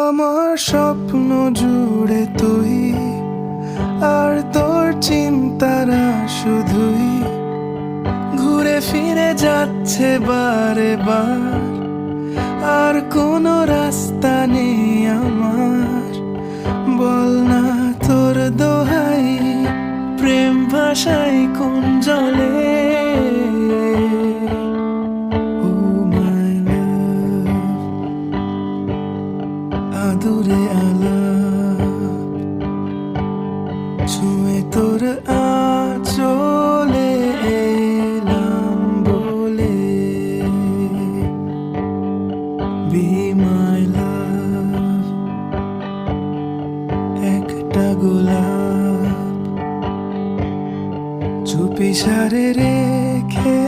আমার স্বপ্ন জুড়ে তুই, আর তোর চিন্তারা শুধুই ঘুরে ফিরে যাচ্ছে বারে বার। আর কোনো রাস্তা নেই আমার, বল না তোর দোহাই, প্রেম ভাষায় কোন জলে। ও মাই লাভ, আদুরে আলাপ ছুঁয়ে তোর আঁচলে এলাম বলে। Be my love, একটা গোলাপ চুপি সারে রেখে